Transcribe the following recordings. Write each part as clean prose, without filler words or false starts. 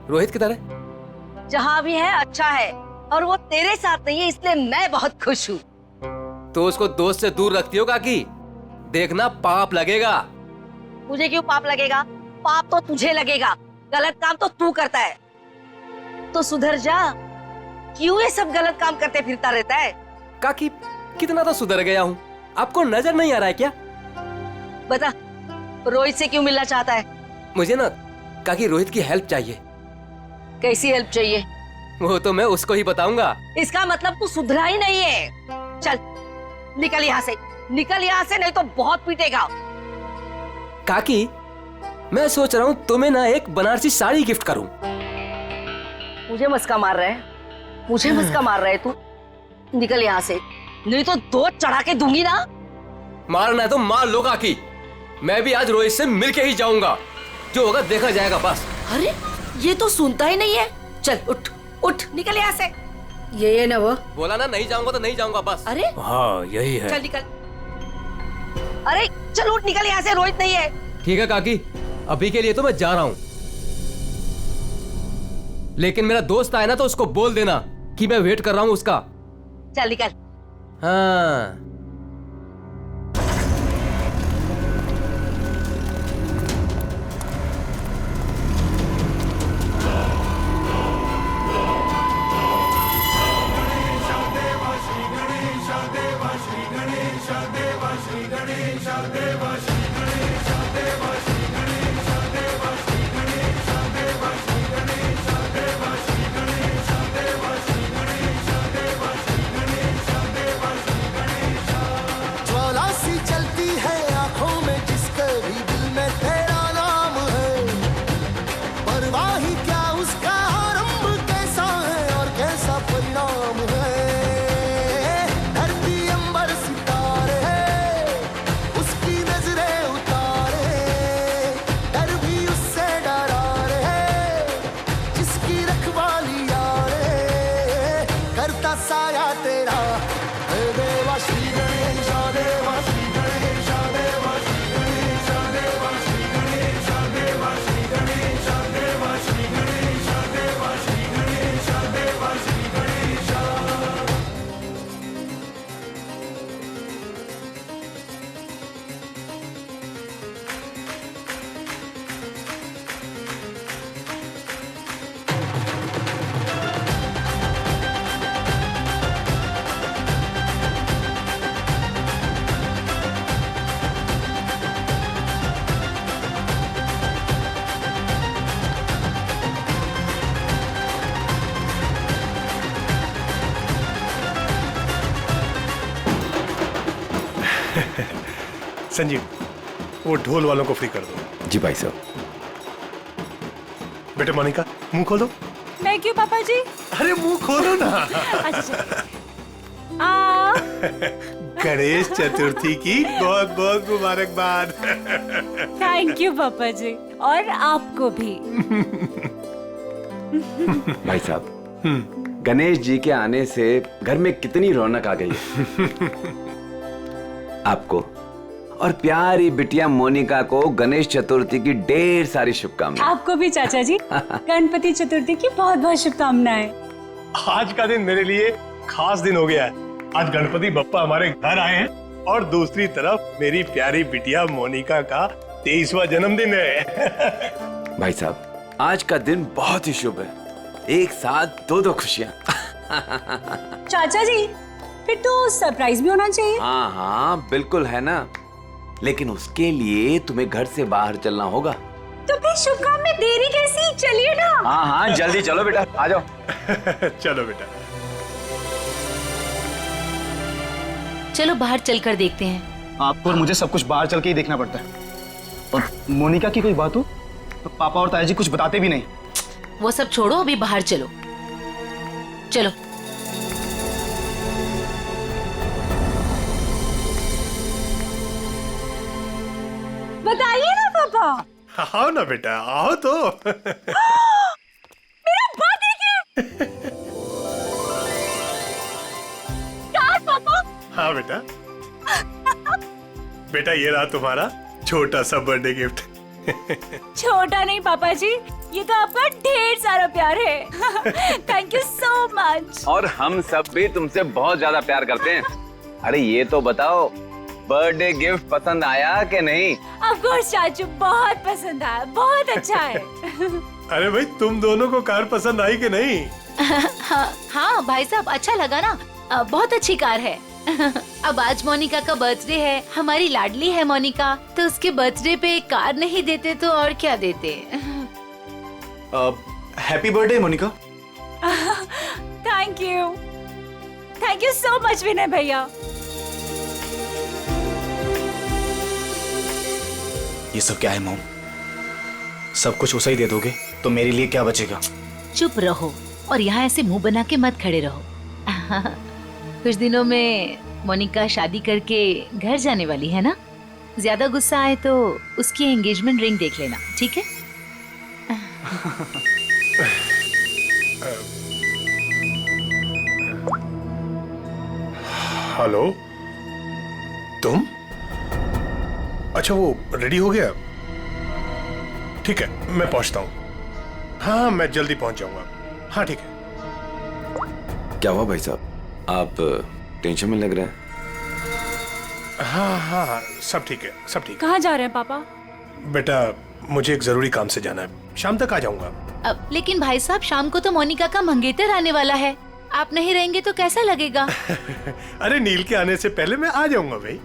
रोहित किधर है? जहाँ भी है अच्छा है, और वो तेरे साथ नहीं है, इसलिए मैं बहुत खुश हूँ। तो उसको दोस्त से दूर रखती हो काकी? देखना पाप लगेगा। मुझे क्यों पाप लगेगा? पाप तो तुझे लगेगा, गलत काम तो तू करता है। तो सुधर जा, क्यों ये सब गलत काम करते फिरता रहता है? काकी कितना तो सुधर गया हूँ, आपको नजर नहीं आ रहा है क्या? बता, रोहित से क्यों मिलना चाहता है? मुझे ना काकी रोहित की हेल्प चाहिए। कैसी हेल्प चाहिए? वो तो मैं उसको ही बताऊंगा। इसका मतलब तू सुधरा ही नहीं है। चल निकल यहाँ से, निकल यहाँ से, नहीं तो बहुत पीटेगा। काकी मैं सोच रहा हूँ तुम्हें ना एक बनारसी साड़ी गिफ्ट करूँ। मुझे मस्का मार रहा है, मुझे मस्का मार रहा है तू? निकल यहाँ से, नहीं तो दो चढ़ा के दूंगी ना। मारना है तो मार लो काकी, मैं भी आज रोहित से मिलके ही जाऊंगा, जो होगा देखा जाएगा बस। अरे ये तो सुनता ही नहीं है। चल उठ उठ, निकल यहाँ से। ये ना वो बोला ना नहीं जाऊंगा तो नहीं जाऊंगा बस। अरे हाँ यही है। चल निकल, अरे चल उठ, निकल यहाँ से, रोहित नहीं है। ठीक है काकी, अभी के लिए तो मैं जा रहा हूँ, लेकिन मेरा दोस्त आए ना तो उसको बोल देना कि मैं वेट कर रहा हूँ उसका। चल निकल। हाँ संजीव, वो ढोल वालों को फ्री कर दो। जी भाई साहब। बेटे मोनिका, मुंह खोलो। मैं क्यों पापा जी? अरे मुंह खोलो ना। अच्छा। गणेश चतुर्थी की बहुत बहुत मुबारकबाद। थैंक यू पापा जी, और आपको भी। भाई साहब, गणेश जी के आने से घर में कितनी रौनक आ गई है। आपको और प्यारी बिटिया मोनिका को गणेश चतुर्थी की ढेर सारी शुभकामनाएं। आपको भी चाचा जी गणपति चतुर्थी की बहुत बहुत शुभकामनाएं। आज का दिन मेरे लिए खास दिन हो गया है। आज गणपति बप्पा हमारे घर आए हैं, और दूसरी तरफ मेरी प्यारी बिटिया मोनिका का 23वां जन्मदिन है। भाई साहब, आज का दिन बहुत ही शुभ है, एक साथ दो दो खुशियां। चाचा जी फिर तो सरप्राइज भी होना चाहिए। हाँ हाँ बिल्कुल है ना, लेकिन उसके लिए तुम्हें घर से बाहर चलना होगा। तो फिर शुभ काम में देरी कैसी? चलिए ना। हाँ हाँ जल्दी चलो बेटा, आ जाओ। चलो बेटा। चलो बाहर चलकर देखते हैं। आपको और मुझे सब कुछ बाहर चल के ही देखना पड़ता है, और मोनिका की कोई बात हो तो पापा और ताया जी कुछ बताते भी नहीं। वो सब छोड़ो, अभी बाहर चलो। चलो। बताइए ना पापा। आओ ना बेटा, आओ तो। मेरा बात देखिए। पापा। हाँ बेटा। बेटा ये रहा तुम्हारा छोटा सा बर्थडे गिफ्ट। छोटा नहीं पापा जी, ये तो आपका ढेर सारा प्यार है। Thank you so much. और हम सब भी तुमसे बहुत ज्यादा प्यार करते हैं। अरे ये तो बताओ, बर्थडे गिफ्ट पसंद आया कि नहीं? ऑफ कोर्स चाचू, बहुत पसंद आया, बहुत अच्छा है। अरे भाई, तुम दोनों को कार पसंद आई कि नहीं? हाँ भाई साहब, अच्छा लगा ना, बहुत अच्छी कार है। अब आज मोनिका का बर्थडे है, हमारी लाडली है मोनिका, तो उसके बर्थडे पे कार नहीं देते तो और क्या देते। Happy birthday Monika. Thank you so much Vinay भैया। ये सब क्या है मॉम? सब कुछ उसे ही दे दोगे तो मेरे लिए क्या बचेगा? चुप रहो और यहाँ ऐसे मुंह बना के मत खड़े रहो। कुछ दिनों में मोनिका शादी करके घर जाने वाली है ना, ज्यादा गुस्सा आए तो उसकी एंगेजमेंट रिंग देख लेना, ठीक है? हेलो, तुम? अच्छा, वो रेडी हो गया? ठीक है, मैं पहुंचता हूँ। हाँ, मैं जल्दी पहुंच जाऊंगा। हाँ ठीक है। क्या हुआ भाई साहब, आप टेंशन में लग रहे हैं? हाँ हाँ हाँ, सब ठीक है, सब ठीक कहाँ जा रहे हैं पापा? है। बेटा, मुझे एक जरूरी काम से जाना है, शाम तक आ जाऊंगा। लेकिन भाई साहब, शाम को तो मोनिका का मंगेतर आने वाला है, आप नहीं रहेंगे तो कैसा लगेगा? अरे नील के आने से पहले मैं आ जाऊंगा भाई।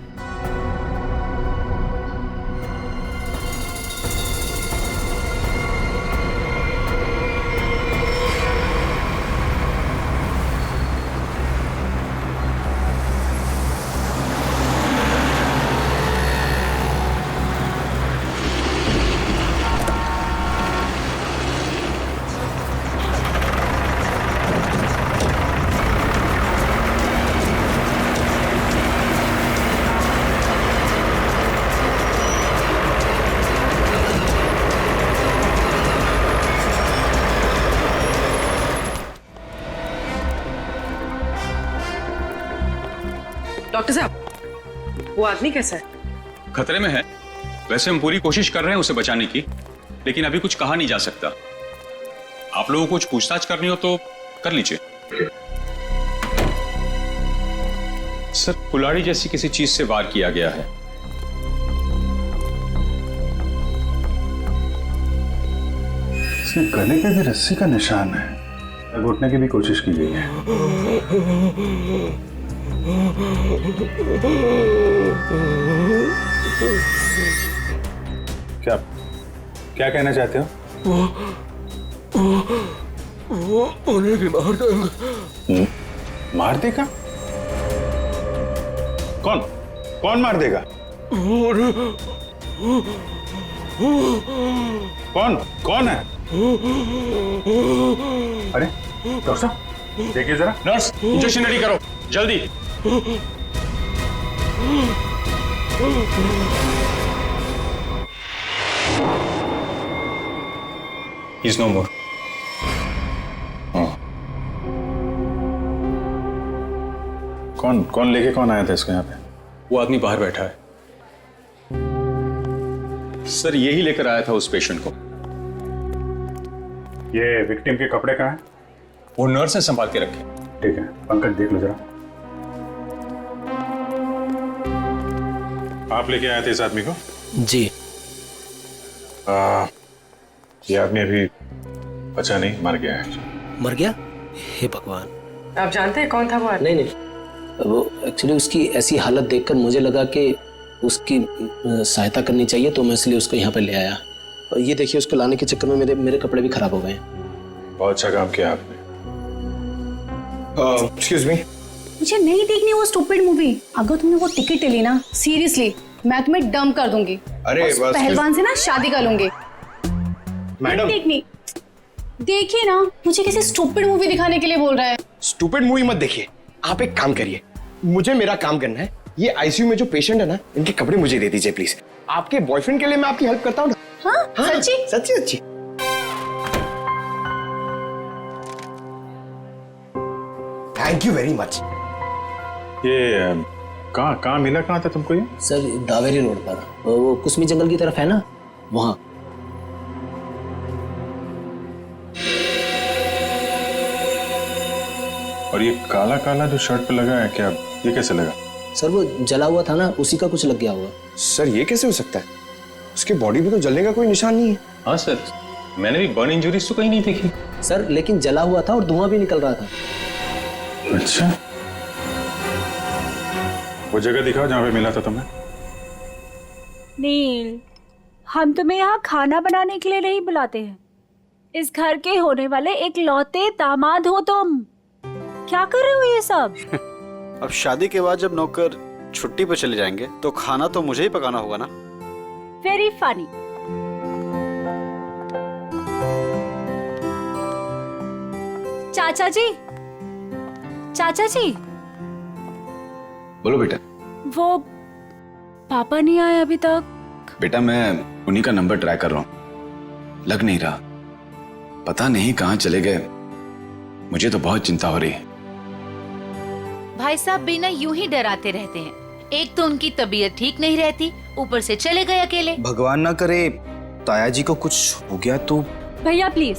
डॉक्टर साहब, वो आदमी कैसा है? खतरे में है। वैसे हम पूरी कोशिश कर रहे हैं उसे बचाने की, लेकिन अभी कुछ कहा नहीं जा सकता। आप लोगों को कुछ पूछताछ करनी हो तो कर लीजिए। सर, कुल्हाड़ी जैसी किसी चीज से वार किया गया है। इसके गले पे भी रस्सी का निशान है, घुटने की भी कोशिश की गई है। क्या क्या कहना चाहते हो? वो उन्हें भी मार देंगे। मार देगा? कौन कौन मार देगा? कौन कौन है? अरे डॉक्टर साहब, देखिए जरा। नर्स, इंजेक्शन रेडी करो जल्दी। He's no more. कौन लेके कौन आया था इसको यहाँ पे? वो आदमी बाहर बैठा है। सर, यही लेकर आया था उस पेशेंट को। ये विक्टिम के कपड़े कहाँ हैं? वो नर्स ने संभाल के रखे। ठीक है, पंकज देख लो जरा। आप लेके आए थे इस आदमी को? जी। ये आदमी अभी बचा नहीं, मर गया है। मर गया? हे भगवान। आप जानते हैं कौन था वो आदमी? नहीं, वो एक्चुअली उसकी ऐसी हालत देखकर मुझे लगा कि उसकी सहायता करनी चाहिए, तो मैं इसलिए उसको यहाँ पे ले आया। और ये देखिए, उसको लाने के चक्कर में मेरे कपड़े भी खराब हो गए। बहुत अच्छा काम किया आपने। एक्सक्यूज मी, मुझे नहीं देखनी वो स्टूपिड मूवी। अगर तुमने वो टिकट ली ना, सीरियसली मैं तुम्हें डंप कर दूंगी। अरे उस पहलवान से ना शादी कर लूंगी। मैडम, नहीं देखनी। देखिए ना, मुझे किसी स्टूपिड मूवी दिखाने के लिए बोल रहा है। स्टूपिड मूवी मत देखिए, आप एक काम करिए, मुझे मेरा काम करना है। ये आईसीयू में जो पेशेंट है ना, इनके कपड़े मुझे दे दीजिए प्लीज। आपके बॉयफ्रेंड के लिए मैं आपकी हेल्प करता हूँ ना। हाँ, सच्ची? सच्ची सच्ची। Thank you very much. ये कहाँ मिला, कहाँ था तुमको ये? सर, दावेरी रोड पर, वो कुसमी जंगल की तरफ है ना, वहाँ। और ये काला काला जो शर्ट पे लगा है, क्या ये कैसे लगा? सर वो जला हुआ था ना, उसी का कुछ लग गया होगा। सर ये कैसे हो सकता है? उसकी बॉडी पे तो जलने का कोई निशान नहीं है। हाँ सर, मैंने भी बर्न इंजरीज तो कहीं नहीं देखी। सर लेकिन जला हुआ था और धुआं भी निकल रहा था। अच्छा, वो जगह दिखाओ जहाँ पे मिला था तुम्हें। नील, हम तुम्हें यहाँ खाना बनाने के लिए नहीं बुलाते हैं। इस घर के होने वाले एक लौते दामाद हो तुम। क्या कर रहे हो ये सब? अब शादी के बाद जब नौकर छुट्टी पर चले जाएंगे तो खाना तो मुझे ही पकाना होगा ना। Very funny. चाचा जी, चाचा जी, बोलो बेटा। वो पापा नहीं आए अभी तक। बेटा मैं उन्हीं का नंबर ट्राई कर रहा हूं, लग नहीं रहा। पता नहीं कहां चले गए। मुझे तो बहुत चिंता हो रही है। भाई साहब बिना यूं ही डराते रहते हैं। एक तो उनकी तबीयत ठीक नहीं रहती, ऊपर से चले गए अकेले। भगवान ना करे ताया जी को कुछ हो गया तो। भैया प्लीज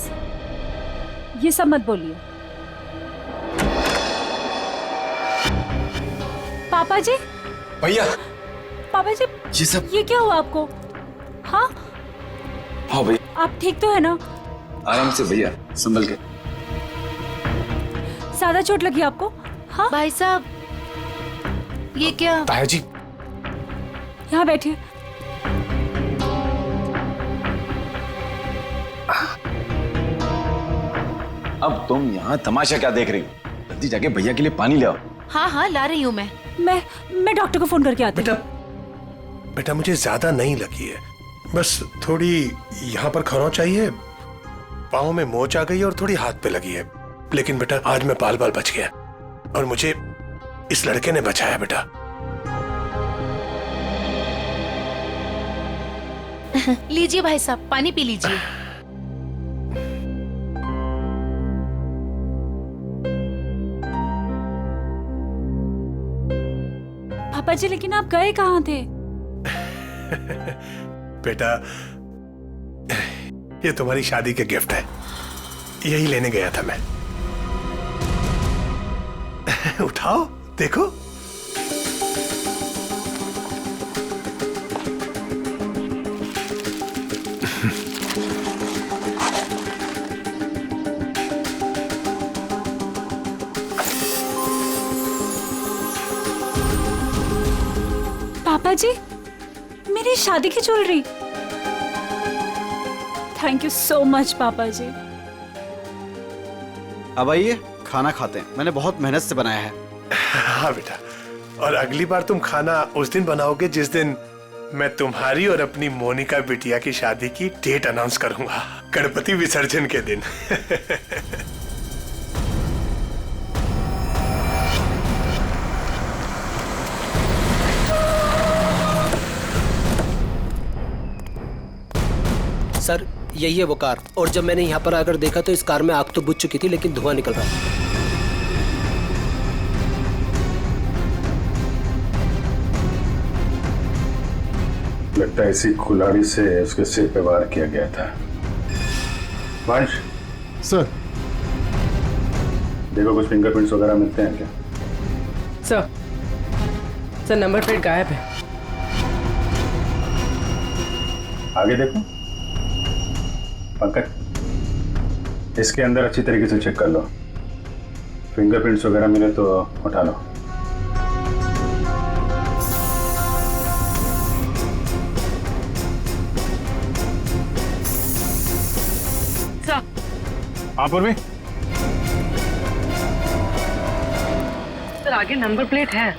ये सब मत बोलिए। पापा जी, भैया, पापा जी, ये सब ये क्या हुआ आपको? हाँ हाँ भैया, आप ठीक तो है ना? आराम से भैया, संभल के। ज्यादा चोट लगी आपको? हाँ भाई साहब ये क्या? ताया जी यहाँ बैठिए। अब तुम यहाँ तमाशा क्या देख रही हो? जल्दी जाके भैया के लिए पानी ले आओ। हाँ हाँ ला रही हूँ मैं। मैं डॉक्टर को फोन करके आती हूँ। बेटा मुझे ज्यादा नहीं लगी है, बस थोड़ी यहाँ पर खरोंच आई है, पाँव में मोच आ गई है और थोड़ी हाथ पे लगी है। लेकिन बेटा आज मैं बाल बच गया और मुझे इस लड़के ने बचाया बेटा। लीजिए भाई साहब, पानी पी लीजिए। पापा जी लेकिन आप गए कहाँ थे? बेटा ये तुम्हारी शादी के गिफ्ट है, यही लेने गया था मैं। उठाओ देखो। पापा जी मेरी शादी की jewellery. Thank you so much पापा जी। अब आइए खाना खाते हैं, मैंने बहुत मेहनत से बनाया है। हाँ बेटा, और अगली बार तुम खाना उस दिन बनाओगे जिस दिन मैं तुम्हारी और अपनी मोनिका बिटिया की शादी की डेट अनाउंस करूंगा, गणपति विसर्जन के दिन। सर यही है वो कार, और जब मैंने यहाँ पर आकर देखा तो इस कार में आग तो बुझ चुकी थी लेकिन धुआं निकल रहा था। लगता है इसी कुल्हाड़ी से उसके सिर पे वार किया गया था। वंश सर, देखो कुछ फिंगरप्रिंट्स वगैरह मिलते हैं क्या? सर नंबर प्लेट गायब है। आगे देखो पंकज, इसके अंदर अच्छी तरीके से चेक कर लो, फिंगरप्रिंट्स वगैरह मिले तो उठा लो। हाँ पूर्वी, सर आगे नंबर प्लेट है,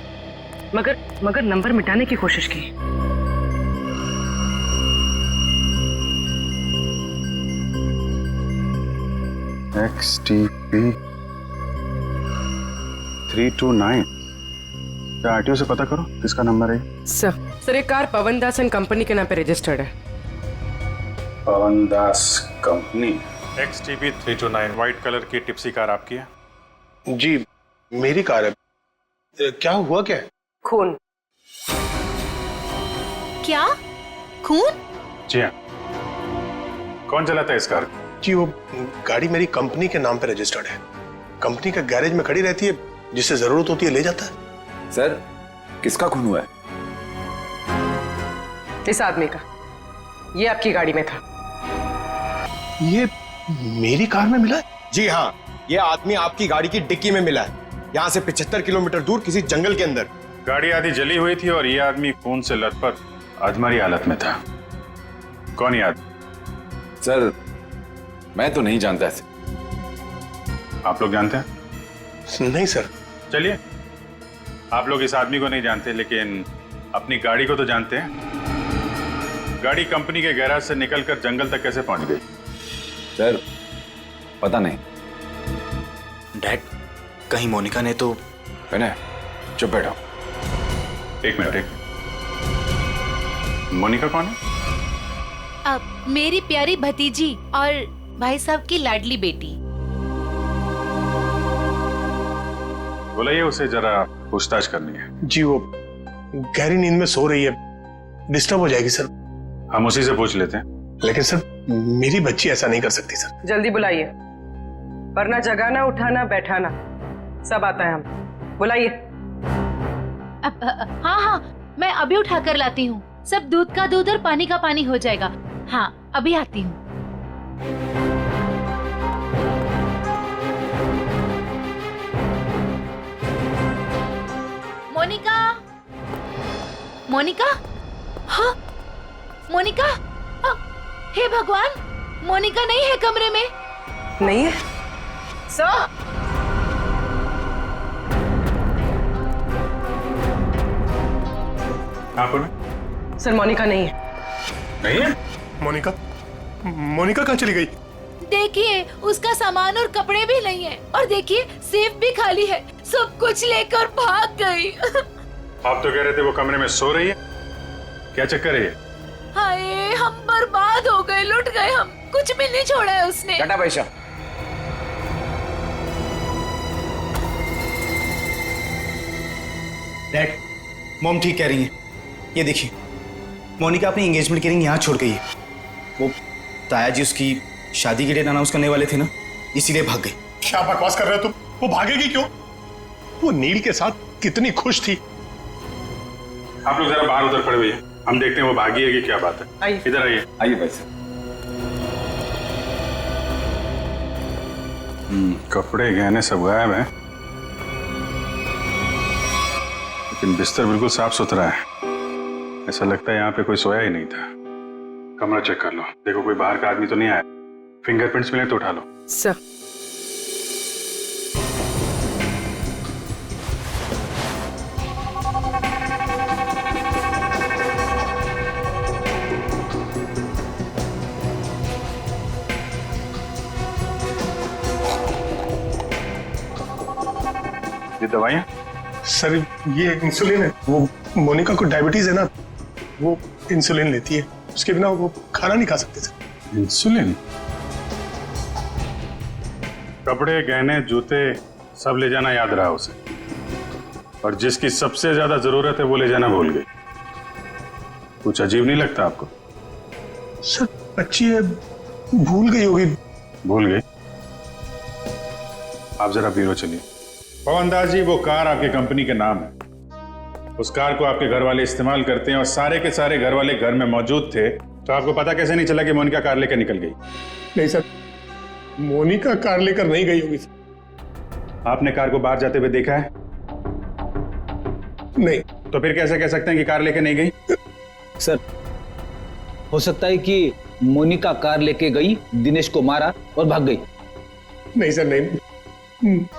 मगर नंबर मिटाने की कोशिश की। XTP 329, क्या आरटीओ से पता करो किसका नंबर है? सर ये car Pawan Das and company के नाम पे रजिस्टर्ड है। पवन दास कंपनी। XTP 329 व्हाइट कलर की टिप्सी कार आपकी है? जी मेरी कार है। क्या हुआ क्या? खून। क्या खून? जी हाँ, कौन चलाता है इस कार? जी वो गाड़ी मेरी कंपनी के नाम पे रजिस्टर्ड है। कंपनी का गैरेज में खड़ी रहती है, जिससे जरूरत होती है ले जाता है। सर, किसका खून हुआ है? इस आदमी का। ये आपकी गाड़ी में था। ये मेरी कार में मिला है? जी हाँ, ये आदमी आपकी गाड़ी की डिक्की में मिला है, यहाँ से 75 किलोमीटर दूर किसी जंगल के अंदर। गाड़ी आधी जली हुई थी और ये आदमी खून से लथपथ अधमरी हालत में था। कौन ये आदमी? सर, मैं तो नहीं जानता इसे। आप लोग जानते हैं? नहीं सर। चलिए, आप लोग इस आदमी को नहीं जानते, लेकिन अपनी गाड़ी को तो जानते हैं। गाड़ी कंपनी के गैराज से निकलकर जंगल तक कैसे पहुंच गई? सर, पता नहीं। डैड, कहीं मोनिका ने तो... विनय, चुप बैठो। एक मिनट। मोनिका कौन है? अब मेरी प्यारी भतीजी और भाई साहब की लाडली बेटी। बुलाइए उसे, जरा पूछताछ करनी है। जी, वो गहरी नींद में सो रही है, डिस्टर्ब हो जाएगी सर। हम उसी से पूछ लेते हैं। लेकिन सर, मेरी बच्ची ऐसा नहीं कर सकती सर। जल्दी बुलाइए, वरना जगाना, उठाना, बैठाना सब आता है हम। बुलाइए। हाँ, मैं अभी उठा कर लाती हूँ। सब दूध का दूध और पानी का पानी हो जाएगा। हाँ, अभी आती हूँ। मोनिका, मोनिका, हाँ, मोनिका, हे भगवान, मोनिका नहीं है कमरे में। नहीं है सर। आप सर, मोनिका नहीं है। नहीं है? मोनिका कहाँ चली गई? देखिए, उसका सामान और कपड़े भी नहीं है, और देखिए सेफ भी खाली है। सब कुछ लेकर भाग गई। आप तो कह रहे थे वो कमरे में सो रही है। क्या चक्कर है ये? हाय, हम बर्बाद हो गए, लुट गए हम। कुछ भी नहीं छोड़ा है उसने। टाटा पैसा। डैड, मॉम ठीक कह रही है। ये देखिए, मोनिका अपनी एंगेजमेंट की रिंग यहाँ छोड़ गई है। वो ताया जी उसकी शादी के डेट अनाउंस करने वाले थे ना, इसीलिए भाग गई। क्या बकवास कर रहे हो तुम? वो भागेगी क्यों? वो नील के साथ कितनी खुश थी। आप लोग जरा बाहर उधर खड़े हुए, हम देखते हैं वो भागी है कि क्या बात है। आइए। इधर आइए। आइए भाई साहब। कपड़े गहने सब गायब हैं, लेकिन बिस्तर बिल्कुल साफ सुथरा है। ऐसा लगता है यहाँ पे कोई सोया ही नहीं था। कमरा चेक कर लो, देखो कोई बाहर का आदमी तो नहीं आया। फिंगरप्रिंट्स मिले तो उठा लो। सर, ये दवाइयाँ? सर, ये इंसुलिन है। वो मोनिका को डायबिटीज है ना, वो इंसुलिन लेती है। उसके बिना वो खाना नहीं खा सकते सर। इंसुलिन? कपड़े, गहने, जूते सब ले जाना याद रहा उसे, और जिसकी सबसे ज्यादा जरूरत है वो ले जाना भूल गई। कुछ अजीब नहीं लगता आपको? सर, बच्ची है, भूल गई होगी। भूल गई? आप जरा ब्यूरो चलिए। पवन दास जी, वो कार आपके कंपनी के नाम है। उस कार को आपके घर वाले इस्तेमाल करते हैं, और सारे के सारे घर वाले घर में मौजूद थे। तो आपको पता कैसे नहीं चला कि मोनिका कार लेकर निकल गई? नहीं सर, मोनिका कार लेकर नहीं गई होगी सर। आपने कार को बाहर जाते हुए देखा है? नहीं। तो फिर कैसे कह सकते हैं कि कार लेकर नहीं गई? सर, हो सकता है कि मोनिका कार लेके गई, दिनेश को मारा और भाग गई। नहीं सर, नहीं।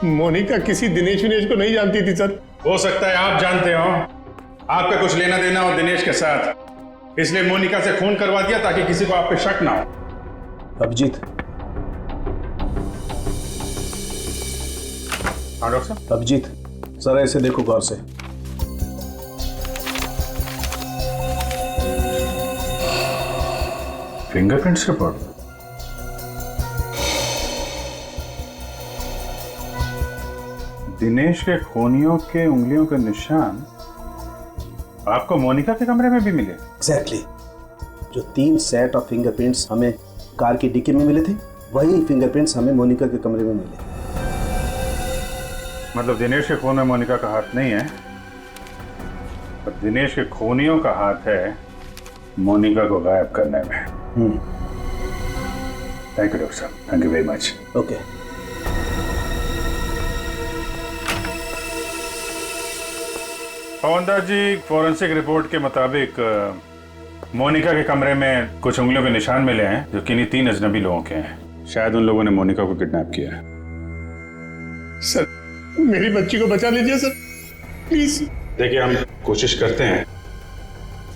मोनिका किसी दिनेश विनेश को नहीं जानती थी सर। हो सकता है आप जानते हो, आपका कुछ लेना देना हो दिनेश के साथ, इसलिए मोनिका से खून करवा दिया ताकि किसी को आप पे शक ना हो। अभिजीत। हाँ डॉक्टर साहब। अभिजीत, जरा इसे देखो गौर से। Fingerprints report? दिनेश के खूनियों के उंगलियों के निशान आपको मोनिका के कमरे में भी मिले? एग्जैक्टली। जो 3 सेट ऑफ फिंगरप्रिंट्स हमें कार की डिक्की में मिले थे, वही फिंगरप्रिंट्स हमें मोनिका के कमरे में मिले। मतलब दिनेश के खून में मोनिका का हाथ नहीं है, पर दिनेश के खूनियों का हाथ है मोनिका को गायब करने में। थैंक यू डॉक्टर साहब, thank you very much. Okay. Pawandas ji, forensic report के मुताबिक मोनिका के कमरे में कुछ उंगलियों के निशान मिले हैं जो किन्हीं 3 अजनबी लोगों के हैं। शायद उन लोगों ने मोनिका को किडनैप किया है। सर, मेरी बच्ची को बचा लीजिए सर, प्लीज। देखिए, हम कोशिश करते हैं।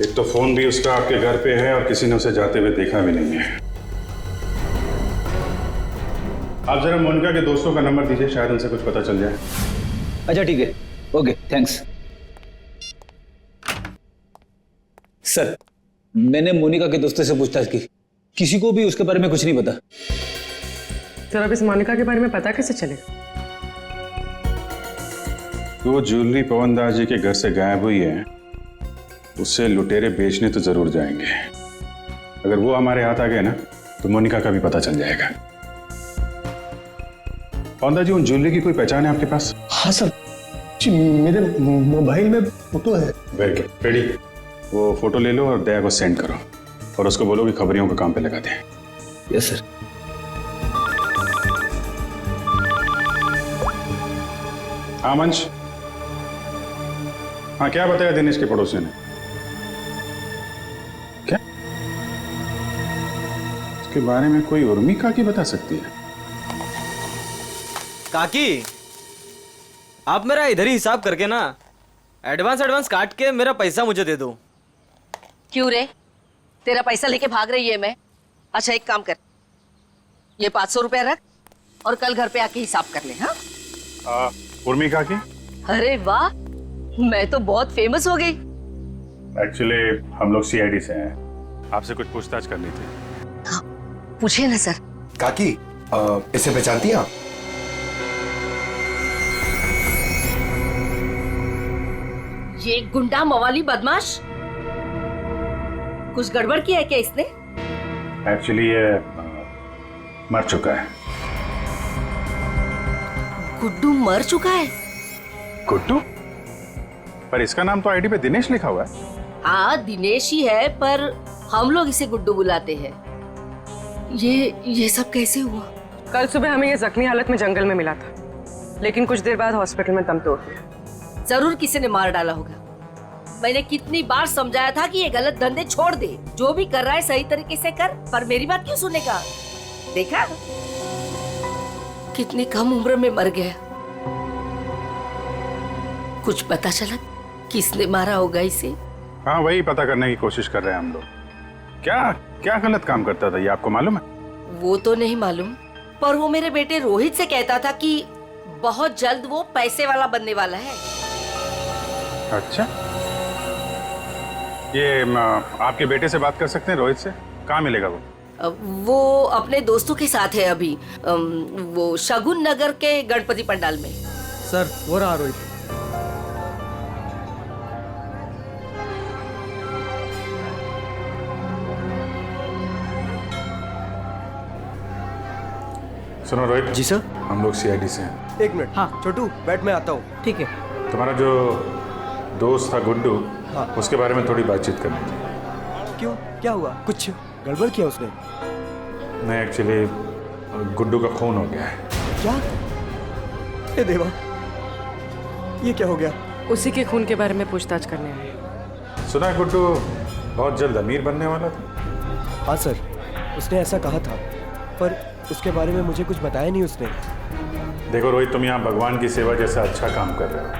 एक तो फोन भी उसका आपके घर पे है और किसी ने उसे जाते हुए देखा भी नहीं है। आप जरा मोनिका के दोस्तों का नंबर दीजिए, शायद उनसे कुछ पता चल जाए। अच्छा ठीक है, ओके थैंक्स। सर, मैंने मोनिका के दोस्तों से पूछताछ की, किसी को भी उसके बारे में कुछ नहीं पता। सर, अब इस मोनिका के बारे में पता कैसे चलेगा? वो ज्वेलरी पवनदास जी के घर से गायब हुई है, उससे लुटेरे बेचने तो जरूर जाएंगे। अगर वो हमारे हाथ आ गए ना तो मोनिका का भी पता चल जाएगा। पवनदास जी, उन ज्वेलरी की कोई पहचान है आपके पास? हाँ सर जी, मेरे मोबाइल में फोटो है। Very good, ready. वो फोटो ले लो और दया को सेंड करो और उसको बोलो कि खबरियों को काम पे लगा दें। Yes sir. हाँ मंच, हाँ क्या बताया दिनेश के पड़ोसी ने? क्या उसके बारे में कोई उर्मी काकी बता सकती है? काकी, आप मेरा इधर ही हिसाब करके ना एडवांस काट के मेरा पैसा मुझे दे दो। क्यों रे, तेरा पैसा लेके भाग रही है मैं? अच्छा एक काम कर, ये 500 रुपया रख और कल घर पे आके हिसाब कर ले। हाँ उर्मी काकी? अरे वाह, मैं तो बहुत फेमस हो गई। एक्चुअली हम लोग सीआईडी से हैं, आपसे कुछ पूछताछ करनी थी। हाँ, पूछिए ना सर। काकी, इसे पहचानती हैं आप? ये गुंडा मवाली बदमाश, कुछ गड़बड़ किया है क्या इसने? एक्चुअली ये मर चुका है। गुड्डू मर चुका है? गुड्डू? पर इसका नाम तो आईडी पे दिनेश लिखा हुआ है। हाँ दिनेश ही है, पर हम लोग इसे गुड्डू बुलाते हैं। ये सब कैसे हुआ? कल सुबह हमें ये जख्मी हालत में जंगल में मिला था, लेकिन कुछ देर बाद हॉस्पिटल में दम तोड़ दिया। जरूर किसी ने मार डाला होगा। मैंने कितनी बार समझाया था कि ये गलत धंधे छोड़ दे, जो भी कर रहा है सही तरीके से कर, पर मेरी बात क्यों सुनेगा? देखा कितनी कम उम्र में मर गया। कुछ पता चला किसने मारा होगा इसे? हाँ, वही पता करने की कोशिश कर रहे हैं हम लोग। क्या क्या गलत काम करता था ये आपको मालूम है? वो तो नहीं मालूम, पर वो मेरे बेटे रोहित से कहता था कि बहुत जल्द वो पैसे वाला बनने वाला है। अच्छा, ये आपके बेटे से बात कर सकते हैं रोहित से? कहाँ मिलेगा वो? वो अपने दोस्तों के साथ है अभी, वो शगुन नगर के गणपति पंडाल में। सर, वो रहा रोहित। सुनो रोहित जी सर। हम लोग सीआईडी से हैं। एक मिनट। हाँ छोटू, बैठ, मैं आता हूँ। ठीक है। तुम्हारा जो दोस्त था गुड्डू, हाँ। उसके बारे में थोड़ी बातचीत करनी थी। क्यों, क्या हुआ? कुछ गड़बड़ किया उसने? नहीं, एक्चुअली गुड्डू का खून हो गया है। क्या? हे देवा, ये क्या हो गया? उसी के खून के बारे में पूछताछ करने आए। सुना है गुड्डू बहुत जल्द अमीर बनने वाला था। हाँ सर, उसने ऐसा कहा था, पर उसके बारे में मुझे कुछ बताया नहीं उसने। देखो रोहित, तुम यहाँ भगवान की सेवा जैसा अच्छा काम कर रहे हो।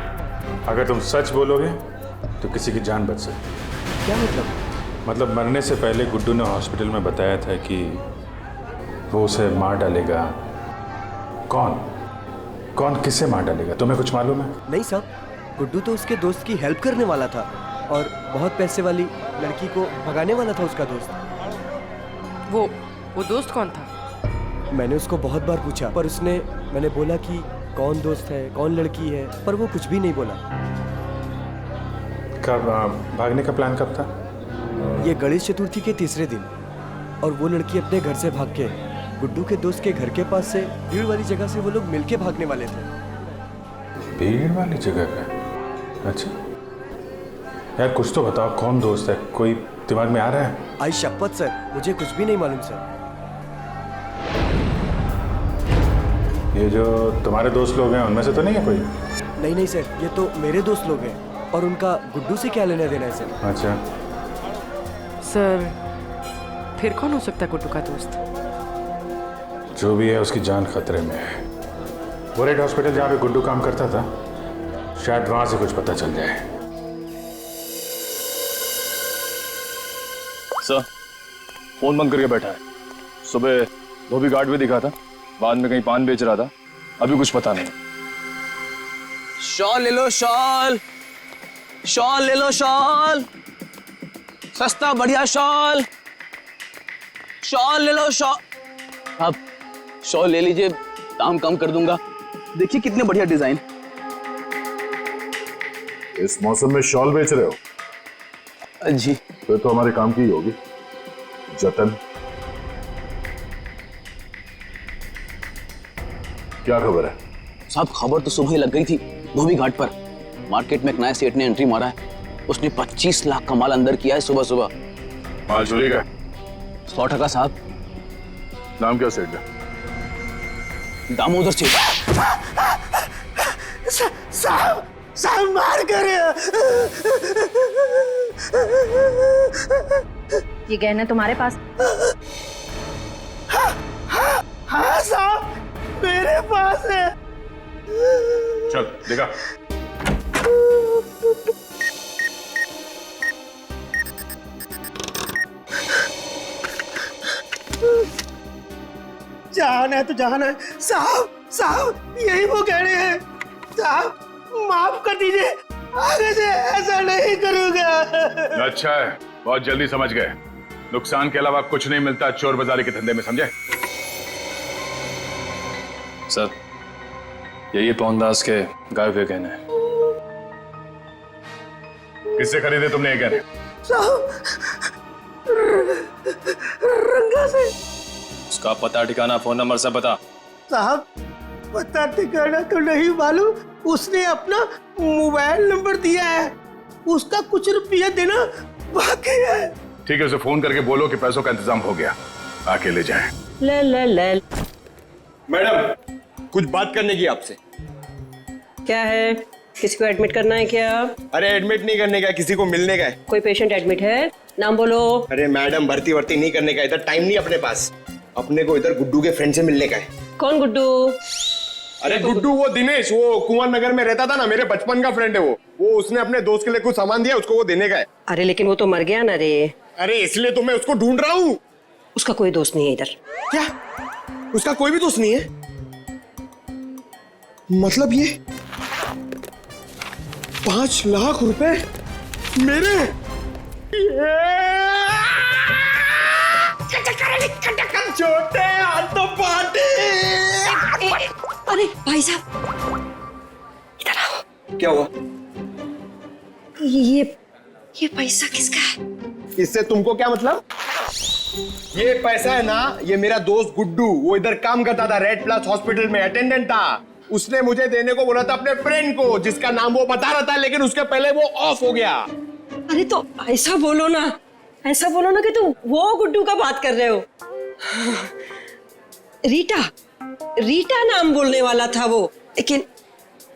अगर तुम सच बोलोगे तो किसी की जान बच सकती है। क्या मतलब? मतलब मरने से पहले गुड्डू ने हॉस्पिटल में बताया था कि वो उसे मार डालेगा। कौन किसे मार डालेगा, तुम्हें कुछ मालूम है? नहीं साहब, गुड्डू तो उसके दोस्त की हेल्प करने वाला था और बहुत पैसे वाली लड़की को भगाने वाला था उसका दोस्त। वो दोस्त कौन था? मैंने उसको बहुत बार पूछा, पर मैंने बोला कि कौन दोस्त है, कौन लड़की है, पर वो कुछ भी नहीं बोला। कब भागने का प्लान कब था? ये गणेश चतुर्थी के तीसरे दिन, और वो लड़की अपने घर से भाग के गुड्डू के दोस्त के घर के पास से भीड़ वाली जगह से वो लोग मिलके भागने वाले थे। भीड़ वाली जगह पे? अच्छा यार, कुछ तो बताओ, कौन दोस्त है? कोई दिमाग में आ रहा है? आई शपथ सर, मुझे कुछ भी नहीं मालूम सर। ये जो तुम्हारे दोस्त लोग हैं उनमें से तो नहीं है कोई? नहीं नहीं सर, ये तो मेरे दोस्त लोग हैं, और उनका गुड्डू से क्या लेना देना है सर? अच्छा, सर फिर कौन हो सकता है गुड्डू का दोस्त? जो भी है उसकी जान खतरे में है। वो रेड हॉस्पिटल जहाँ पे गुड्डू काम करता था, शायद वहां से कुछ पता चल जाए। सर, फोन बंद करके बैठा है। सुबह धोबी घाट भी दिखा था, बाद में कहीं पान बेच रहा था, अभी कुछ पता नहीं। शॉल ले लो, शॉल शॉल ले लो, शॉल सस्ता बढ़िया शॉल, शॉल ले लो, शॉल। आप शॉल ले लीजिए, दाम कम कर दूंगा। देखिए कितने बढ़िया डिजाइन। इस मौसम में शॉल बेच रहे हो? जी। फिर तो हमारे काम की ही होगी। जतन, क्या खबर है? साहब खबर तो सुबह ही लग गई थी धोबी घाट पर। मार्केट में एक नया सेठ ने एंट्री मारा है, उसने 25 लाख का माल अंदर किया है सुबह सुबह। माल चोरी का? 100% साहब। नाम क्या सेठ का? दामोदर सेठ। साहब, साहब मार कर। ये गहने तुम्हारे पास? हाँ साहब, मेरे पास है। चल देखा। जान है तो जान है साहब, साहब यही वो गहने हैं साहब, माफ कर दीजिए, आगे से ऐसा नहीं करूंगा। अच्छा है, बहुत जल्दी समझ गए। नुकसान के अलावा कुछ नहीं मिलता चोर बाजारी के धंधे में, समझे? सर, यही पवनदास के गायब हुए गहने हैं। किससे खरीदे तुमने ये गहने? साहब, रंगा से। उसका पता ठिकाना, फोन नंबर सब बता। साहब पता ठिकाना तो नहीं मालूम, उसने अपना मोबाइल नंबर दिया है, उसका कुछ रुपया देना बाकी है। ठीक है, उसे फोन करके बोलो कि पैसों का इंतजाम हो गया, आके ले जाए। ले ले ले। मैडम, कुछ बात करने की आपसे। क्या है? किसी को एडमिट करना है क्या? अरे एडमिट नहीं करने का, किसी को मिलने का है। कोई पेशेंट एडमिट है? नाम बोलो। अरे मैडम, भर्ती वर्ती नहीं करने का, इधर टाइम नहीं अपने पास। अपने को इधर गुड्डू के फ्रेंड से मिलने का है। कौन गुड्डू? अरे गुड्डू वो दिनेश, वो कुंवर नगर में रहता था ना, मेरे बचपन का फ्रेंड है वो उसने अपने दोस्त के लिए कुछ सामान दिया, उसको वो देने का है। अरे लेकिन वो तो मर गया ना रे। अरे इसलिए तो मैं उसको ढूंढ रहा हूँ। उसका कोई दोस्त नहीं है इधर। क्या? उसका कोई भी दोस्त नहीं है? मतलब ये 5 लाख रुपए मेरे? छोटे हाथों पार्टी। अरे भाई साहब, इधर आओ। क्या हुआ? ये पैसा किसका है? इससे तुमको क्या मतलब? ये पैसा है ना, ये मेरा दोस्त गुड्डू, वो इधर काम करता था, रेड प्लस हॉस्पिटल में अटेंडेंट था। उसने मुझे देने को बोला था अपने फ्रेंड को, जिसका नाम वो बता रहा था, लेकिन उसके पहले वो ऑफ हो गया। अरे तो ऐसा बोलो ना, ऐसा बोलो ना कि तुम वो गुड्डू का बात कर रहे हो। रीटा नाम बोलने वाला था वो, लेकिन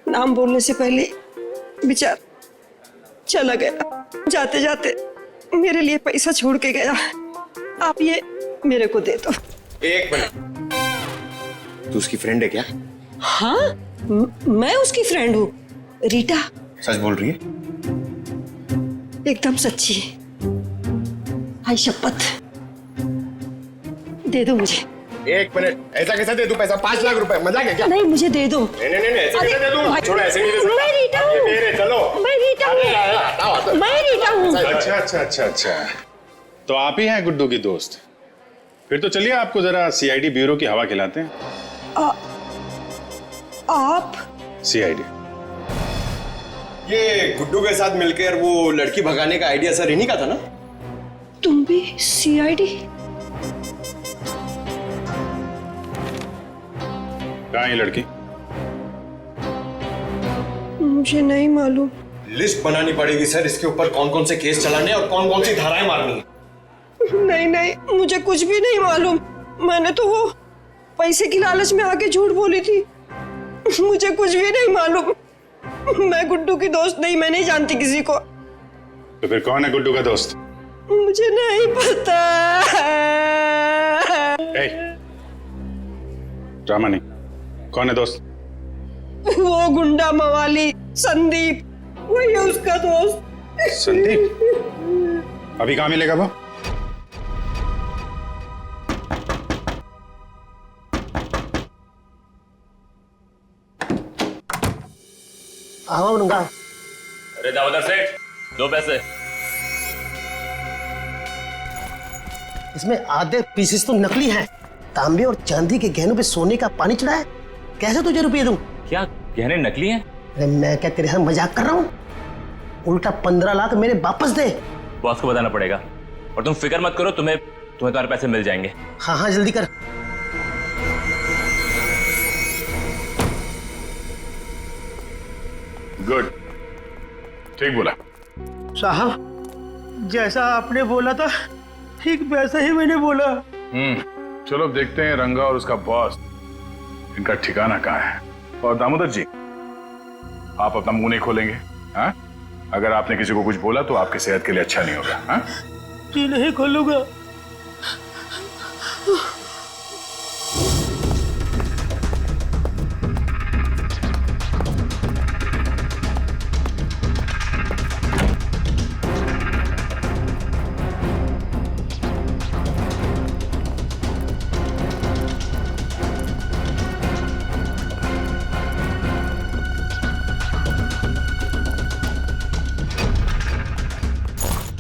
नाम बोलने से पहले बेचारा चला गया। जाते जाते मेरे लिए पैसा छोड़ के गया। आप ये मेरे को दे दो। एक मिनट, तू उसकी फ्रेंड है क्या? हाँ, मैं उसकी फ्रेंड हूँ। रीटा सच बोल रही है? एकदम सच्ची। आई शपथ, दे दो मुझे। एक मिनट, ऐसा कैसे दे दूं पैसा? 5 लाख रुपए, मजाक है क्या? नहीं, मुझे दे दो। नहीं नहीं नहीं, ऐसे कैसे दे दूं? छोड़ो, ऐसे नहीं दे दूं। मैं रीटा हूँ। ये मेरे, चलो। मैं रीटा हूँ। मैं रीटा हूँ। अच्छा अच्छा अच्छा अच्छा, तो आप ही हैं गुड्डू की दोस्त? फिर तो चलिए आपको जरा सीआईडी ब्यूरो की हवा खिलाते हैं। आप? सीआईडी। ये गुड्डू के साथ मिलकर वो लड़की भगाने का आइडिया सर इन्हीं का था ना? तुम भी सीआईडी? कहाँ है ये लड़की? मुझे नहीं मालूम। लिस्ट बनानी पड़ेगी सर, इसके ऊपर कौन कौन से केस चलाने और कौन कौन सी धाराएं मारनी है। नहीं नहीं, मुझे कुछ भी नहीं मालूम। मैंने तो वो पैसे की लालच में आके झूठ बोली थी। मुझे कुछ भी नहीं मालूम। मैं गुड्डू की दोस्त नहीं, मैं नहीं जानती किसी को। तो फिर कौन है गुड्डू का दोस्त? मुझे नहीं पता। ड्रामा नहीं, कौन है दोस्त? वो गुंडा मवाली संदीप, वही है उसका दोस्त। संदीप? अभी कहाँ मिलेगा वो? आऊंगा। अरे दामोदर सेठ, 2 पैसे। इसमें आधे पीसेस तो नकली हैं। तांबे और चांदी के गहनों पे सोने का पानी चढ़ा है। कैसे तुझे रुपये दूं? क्या गहने नकली हैं? अरे मैं क्या तेरे साथ मजाक कर रहा हूँ? उल्टा 15 लाख मेरे वापस दे। बॉस को बताना पड़ेगा। और तुम फिक्र मत करो, तुम्हें तुम्हारे पैसे मिल जाएंगे। हाँ हाँ जल्दी कर। गुड, ठीक बोला साहब, जैसा आपने बोला था ठीक वैसा ही मैंने बोला। चलो देखते हैं रंगा और उसका बॉस, इनका ठिकाना कहाँ है। और दामोदर जी, आप अपना मुंह नहीं खोलेंगे, हाँ? अगर आपने किसी को कुछ बोला तो आपकी सेहत के लिए अच्छा नहीं होगा, हाँ? जी नहीं खोलूंगा।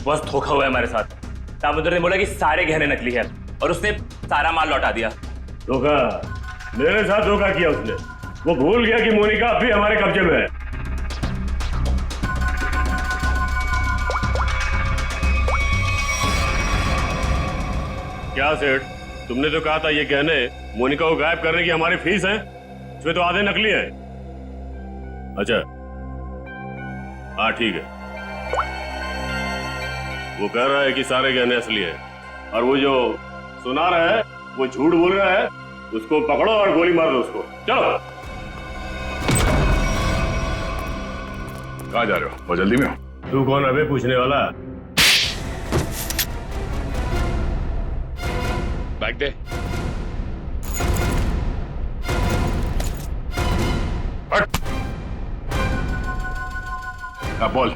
बस धोखा हुआ है हमारे साथ। दामोदर ने बोला कि सारे गहने नकली हैं और उसने सारा माल लौटा दिया। धोखा? मेरे साथ धोखा किया उसने। वो भूल गया कि मोनिका अब भी हमारे कब्जे में है। क्या सेठ, तुमने तो कहा था ये गहने मोनिका को गायब करने की हमारी फीस है, इसमें तो आधे नकली हैं। अच्छा हाँ ठीक है, वो कह रहा है कि सारे गहने असली हैं और वो जो सुना रहा है वो झूठ बोल रहा है। उसको पकड़ो और गोली मार दो उसको। चलो। कहाँ जा रहे हो? बहुत जल्दी में हो? तू कौन अबे पूछने वाला? बैग दे। हट। अब बोल,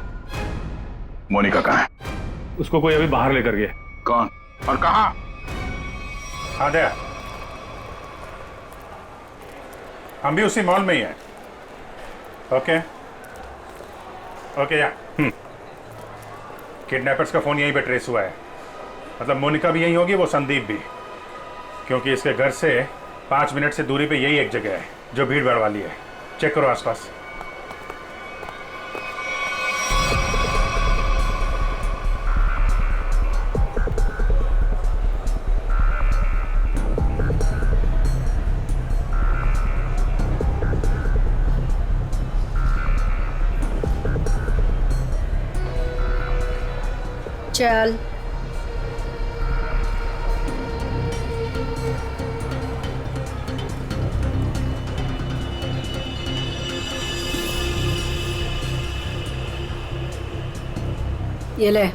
मोनिका कहाँ है? उसको कोई अभी बाहर लेकर गया। कौन और कहाँ? हाँ दे, हम भी उसी मॉल में ही हैं। ओके ओके, या किडनैपर्स का फोन यहीं पे ट्रेस हुआ है। मतलब मोनिका भी यहीं होगी, वो संदीप भी, क्योंकि इसके घर से 5 मिनट से दूरी पे यही एक जगह है जो भीड़ भाड़ वाली है। चेक करो आसपास। चल ये ले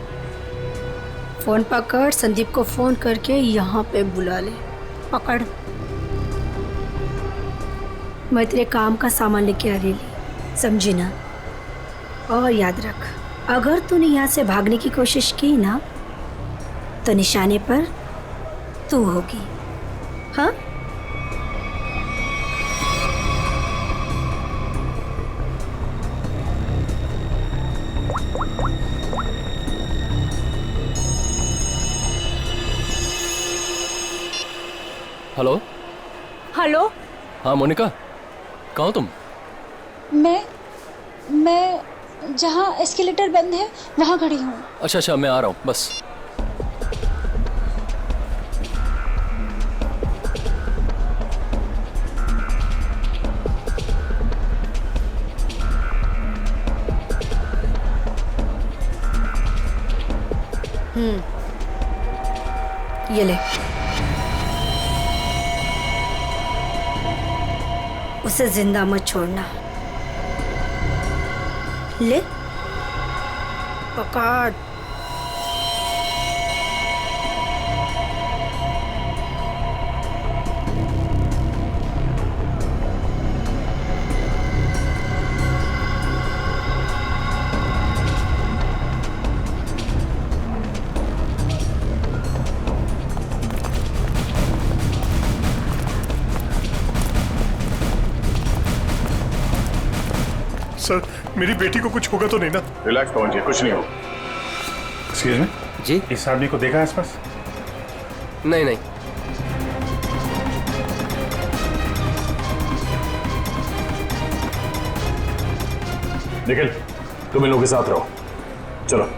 फोन पकड़, संदीप को फोन करके यहाँ पे बुला ले। पकड़, मैं तेरे काम का सामान लेके आ रही, समझी ना? और याद रख, अगर तूने यहाँ से भागने की कोशिश की ना तो निशाने पर तू होगी। हाँ? हेलो। हेलो। हाँ मोनिका, कहाँ हो तुम? मैं जहाँ एस्केलेटर बंद है वहाँ खड़ी हूँ। अच्छा अच्छा, मैं आ रहा हूँ बस। ये ले, उसे जिंदा मत छोड़ना। ले पकड़। सर, मेरी बेटी को कुछ होगा तो नहीं ना? रिलैक्स पवन जी, कुछ नहीं होगा। एक्सक्यूज मी जी, इस आदमी को देखा आसपास? नहीं नहीं। निखिल, तुम इन लोगों के साथ रहो, चलो।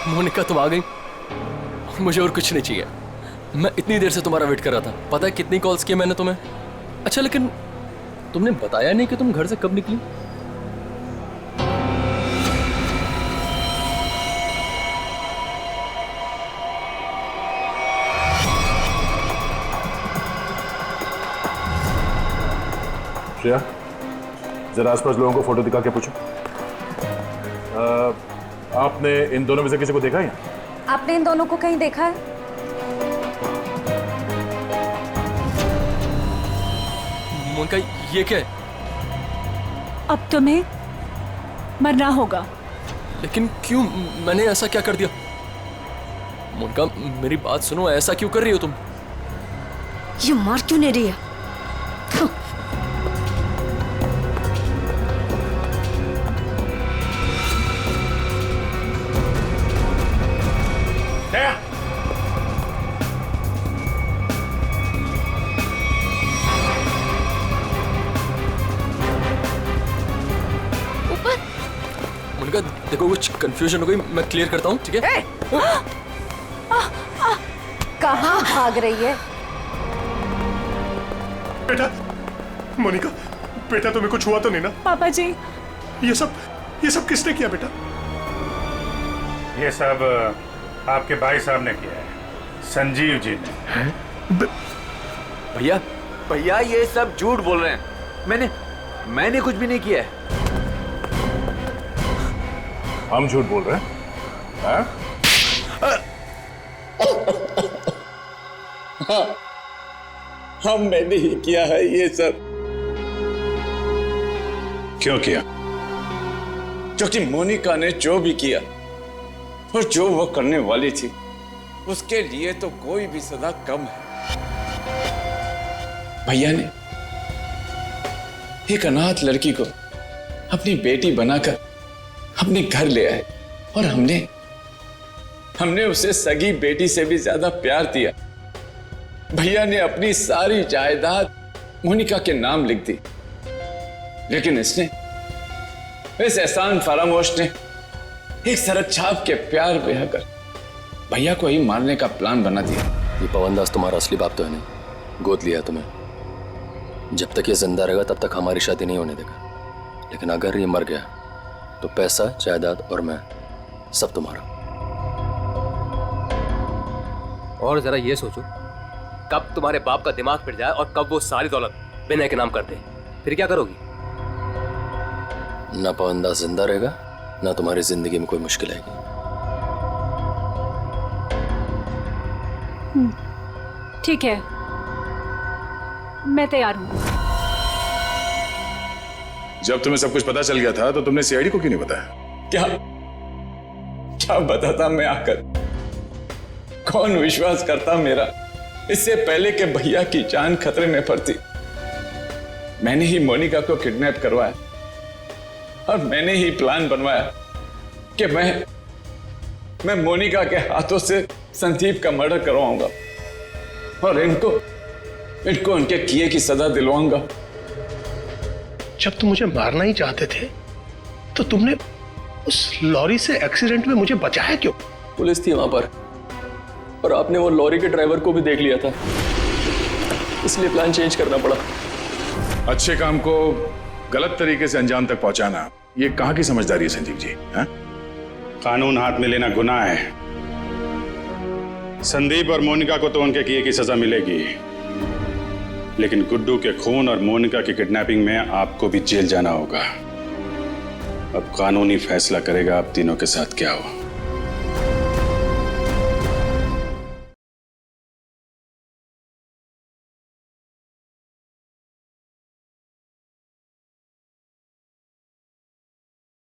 मोनिका, तुम आ गई। मुझे और कुछ नहीं चाहिए। मैं इतनी देर से तुम्हारा वेट कर रहा था। पता है कितनी कॉल्स की मैंने तुम्हें? अच्छा, लेकिन तुमने बताया नहीं कि तुम घर से कब निकली? श्रेया, जरा आसपास लोगों को फोटो दिखा के पूछो। आपने इन दोनों में से किसी को देखा है? आपने इन दोनों को कहीं देखा है? मोनिका, ये क्या है? अब तुम्हें मरना होगा। लेकिन क्यों? मैंने ऐसा क्या कर दिया? मोनिका, मेरी बात सुनो, ऐसा क्यों कर रही हो तुम? ये मार क्यों नहीं रही है? मोनिका, देखो कुछ कंफ्यूजन हो गई, मैं क्लियर करता हूँ, ठीक है? कहाँ भाग रही है? बेटा, मोनिका, बेटा तुम्हें कुछ हुआ तो नहीं ना? पापा जी, ये सब किसने किया बेटा? ये सब आपके भाई साहब ने किया है, संजीव जी ने। भैया, भैया ये सब झूठ बोल रहे हैं। मैंने कुछ भी नहीं किया है। हम झूठ बोल रहे हैं? हाँ? हमने ही किया है ये सब। क्यों किया? क्योंकि मोनिका ने जो भी किया और जो वो करने वाली थी, उसके लिए तो कोई भी सजा कम है। भैया ने एक अनाथ लड़की को अपनी बेटी बनाकर अपने घर ले आए और हमने उसे सगी बेटी से भी ज्यादा प्यार दिया। भैया ने अपनी सारी जायदाद मोनिका के नाम लिख दी, लेकिन इस एहसान फरामोश ने एक सड़क छाप के प्यार बहाकर भैया को ही मारने का प्लान बना दिया। ये पवनदास तुम्हारा असली बाप तो है नहीं, गोद लिया तुम्हें। जब तक ये जिंदा रहेगा तब तक हमारी शादी नहीं होने देगा, लेकिन अगर ये मर गया तो पैसा, जायदाद और मैं सब तुम्हारा। और जरा ये सोचो, कब तुम्हारे बाप का दिमाग फिर जाए और कब वो सारी दौलत विनय के नाम कर दे, फिर क्या करोगी? ना पवनदास जिंदा रहेगा, ना तुम्हारी जिंदगी में कोई मुश्किल आएगी। ठीक है, मैं तैयार हूँ। जब तुम्हें सब कुछ पता चल गया था तो तुमने सीआईडी को क्यों नहीं बताया? क्या बताता मैं आकर? कौन विश्वास करता मेरा? इससे पहले कि भैया की जान खतरे में पड़ती, मैंने ही मोनिका को किडनैप करवाया और मैंने ही प्लान बनवाया कि मैं मोनिका के हाथों से संदीप का मर्डर करवाऊंगा और इनको उनके किए की सजा दिलवाऊंगा। जब तुम मुझे मारना ही चाहते थे तो तुमने उस लॉरी से एक्सीडेंट में मुझे बचाया क्यों? पुलिस थी वहां पर और आपने वो लॉरी के ड्राइवर को भी देख लिया था, इसलिए प्लान चेंज करना पड़ा। अच्छे काम को गलत तरीके से अंजाम तक पहुंचाना, ये कहां की समझदारी है संजीव जी? है? कानून हाथ में लेना गुनाह है। संदीप और मोनिका को तो उनके किए की सजा मिलेगी, लेकिन गुड्डू के खून और मोनिका की किडनैपिंग में आपको भी जेल जाना होगा। अब कानूनी फैसला करेगा आप तीनों के साथ क्या हो।